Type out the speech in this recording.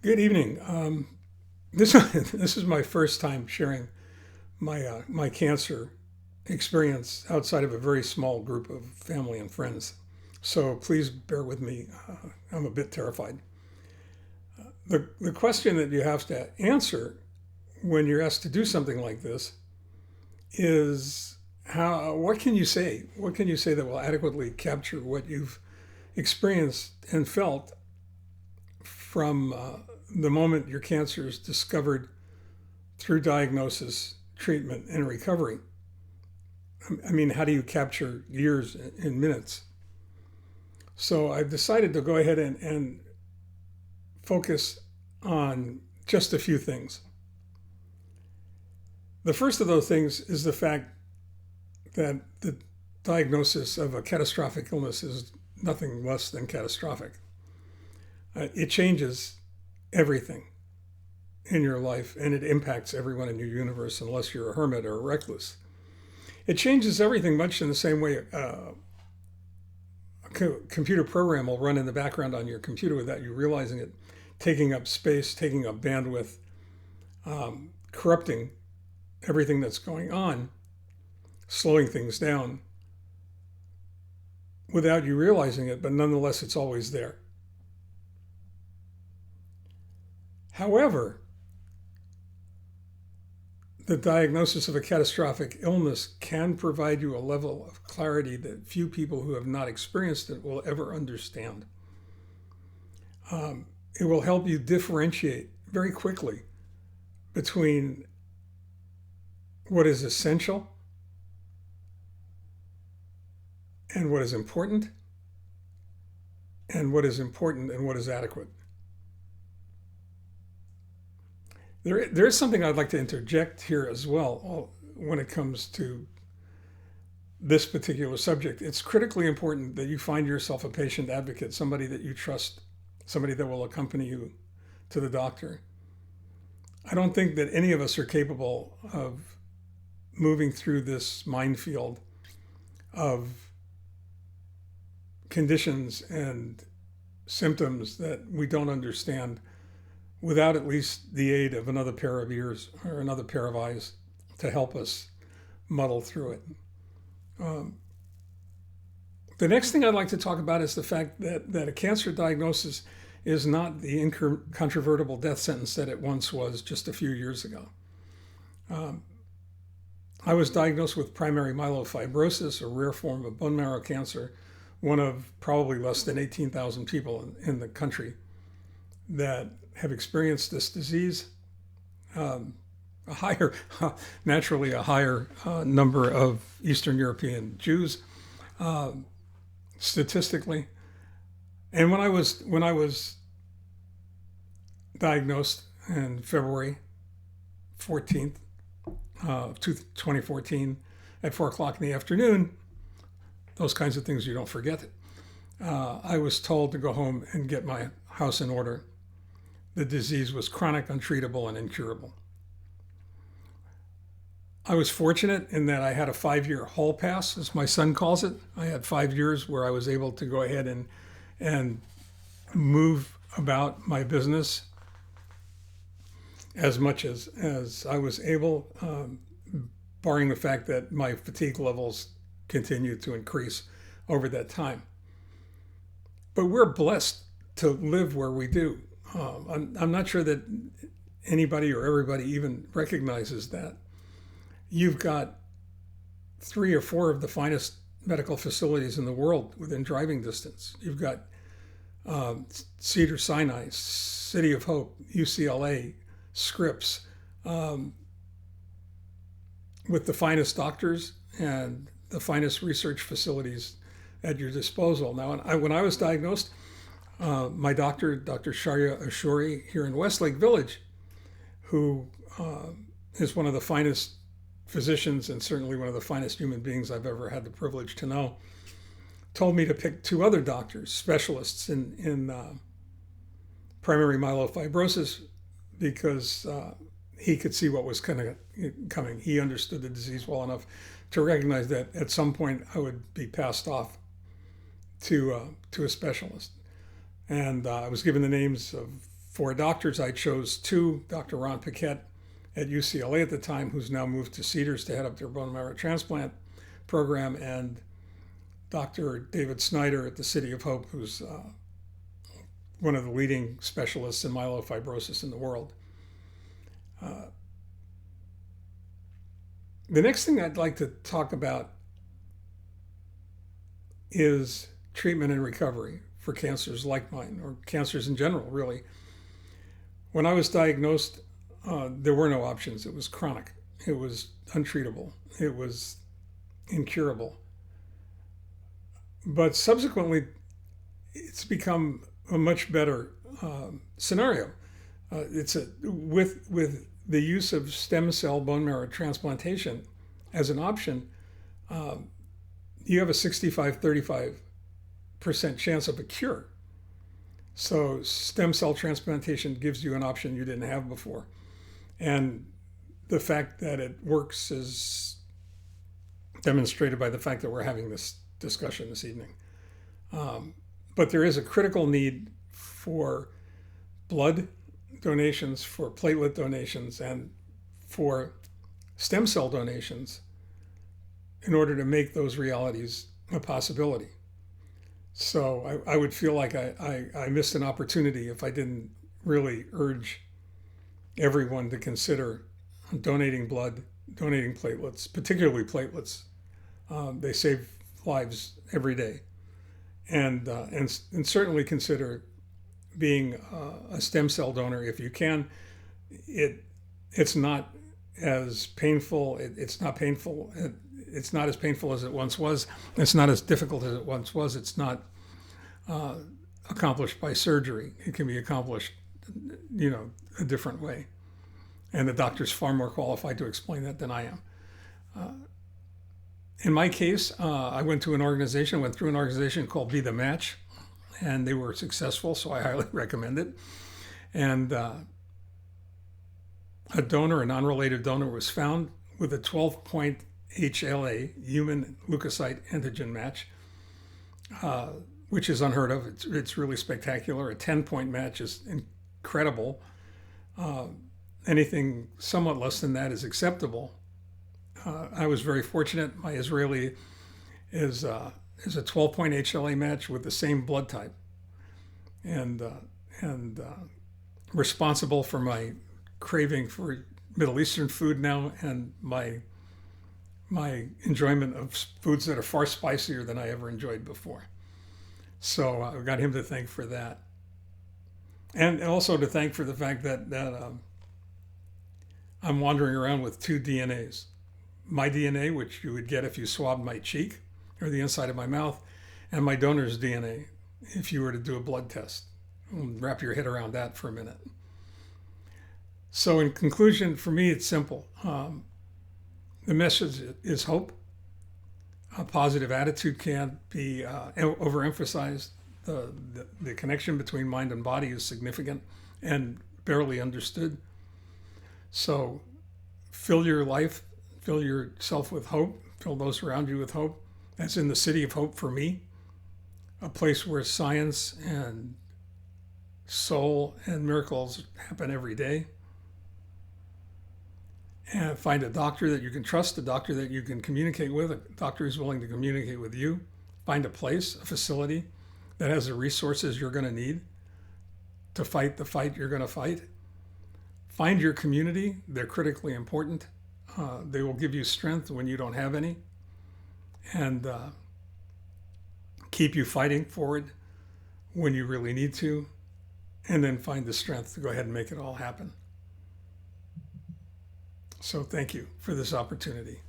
Good evening. This this is my first time sharing my cancer experience outside of a very small group of family and friends. So please bear with me. I'm a bit terrified. The question that you have to answer when you're asked to do something like this is how what can you say? What can you say that will adequately capture what you've experienced and felt from the moment your cancer is discovered through diagnosis, treatment, and recovery? I mean, how do you capture years in minutes? So I've decided to go ahead and focus on just a few things. The first of those things is the fact that the diagnosis of a catastrophic illness is nothing less than catastrophic. It changes everything in your life and it impacts everyone in your universe unless you're a hermit or a recluse. It changes everything much in the same way a computer program will run in the background on your computer without you realizing it, taking up space, taking up bandwidth, corrupting everything that's going on, slowing things down without you realizing it, but nonetheless, it's always there. However, the diagnosis of a catastrophic illness can provide you a level of clarity that few people who have not experienced it will ever understand. It will help you differentiate very quickly between what is essential and what is important, and what is important and what is adequate. There is something I'd like to interject here as well when it comes to this particular subject. It's critically important that you find yourself a patient advocate, somebody that you trust, somebody that will accompany you to the doctor. I don't think that any of us are capable of moving through this minefield of conditions and symptoms that we don't understand without at least the aid of another pair of ears or another pair of eyes to help us muddle through it. The next thing I'd like to talk about is the fact that a cancer diagnosis is not the incontrovertible death sentence that it once was just a few years ago. I was diagnosed with primary myelofibrosis, a rare form of bone marrow cancer, one of probably less than 18,000 people in the country that have experienced this disease. Naturally a higher number of Eastern European Jews, statistically. And when I was diagnosed on February 14th, 2014, at 4 o'clock in the afternoon, those kinds of things you don't forget. I was told to go home and get my house in order. The disease was chronic, untreatable, and incurable. I was fortunate in that I had a 5-year hall pass, as my son calls it. I had 5 years where I was able to go ahead and move about my business as much as I was able, barring the fact that my fatigue levels continued to increase over that time. But we're blessed to live where we do. I'm not sure that anybody or everybody even recognizes that. You've got 3 or 4 of the finest medical facilities in the world within driving distance. You've got Cedars-Sinai, City of Hope, UCLA, Scripps, with the finest doctors and the finest research facilities at your disposal. Now, when I was diagnosed, my doctor, Dr. Sharia Ashuri, here in Westlake Village, who is one of the finest physicians and certainly one of the finest human beings I've ever had the privilege to know, told me to pick 2 other doctors, specialists in primary myelofibrosis, because he could see what was coming. He understood the disease well enough to recognize that at some point I would be passed off to a specialist. And I was given the names of For doctors, I chose two: Dr. Ron Paquette at UCLA at the time, who's now moved to Cedars to head up their bone marrow transplant program, and Dr. David Snyder at the City of Hope, who's one of the leading specialists in myelofibrosis in the world. The next thing I'd like to talk about is treatment and recovery for cancers like mine, or cancers in general, really. When I was diagnosed, there were no options. It was chronic. It was untreatable. It was incurable. But subsequently, it's become a much better scenario. With the use of stem cell bone marrow transplantation as an option, you have a 65-35% chance of a cure. So stem cell transplantation gives you an option you didn't have before. And the fact that it works is demonstrated by the fact that we're having this discussion this evening. But there is a critical need for blood donations, for platelet donations, and for stem cell donations in order to make those realities a possibility. So I would feel like I missed an opportunity if I didn't really urge everyone to consider donating blood, donating platelets, particularly platelets. They save lives every day. And certainly consider being a stem cell donor if you can. It's not as painful. It's not painful. It's not as painful as it once was. It's not as difficult as it once was. It's not accomplished by surgery. It can be accomplished, a different way. And the doctor's far more qualified to explain that than I am. In my case, I went through an organization called Be the Match, and they were successful, so I highly recommend it. And a non-related donor, was found with a 12-point HLA, human leukocyte antigen match, which is unheard of. It's really spectacular. A 10-point match is incredible. Anything somewhat less than that is acceptable. I was very fortunate. My Israeli is a 12-point HLA match with the same blood type, and responsible for my craving for Middle Eastern food now, and my enjoyment of foods that are far spicier than I ever enjoyed before. So I've got him to thank for that, and also to thank for the fact that I'm wandering around with two DNAs. My DNA, which you would get if you swabbed my cheek or the inside of my mouth, and my donor's DNA, if you were to do a blood test. Wrap your head around that for a minute. So in conclusion, for me, it's simple. The message is hope. A positive attitude can't be overemphasized. The connection between mind and body is significant and barely understood. So fill your life, fill yourself with hope, fill those around you with hope. That's in the City of Hope for me, a place where science and soul and miracles happen every day. And find a doctor that you can trust, a doctor that you can communicate with, a doctor who's willing to communicate with you. Find a place, a facility that has the resources you're going to need to fight the fight you're going to fight. Find your community. They're critically important. They will give you strength when you don't have any, and keep you fighting forward when you really need to, and then find the strength to go ahead and make it all happen. So thank you for this opportunity.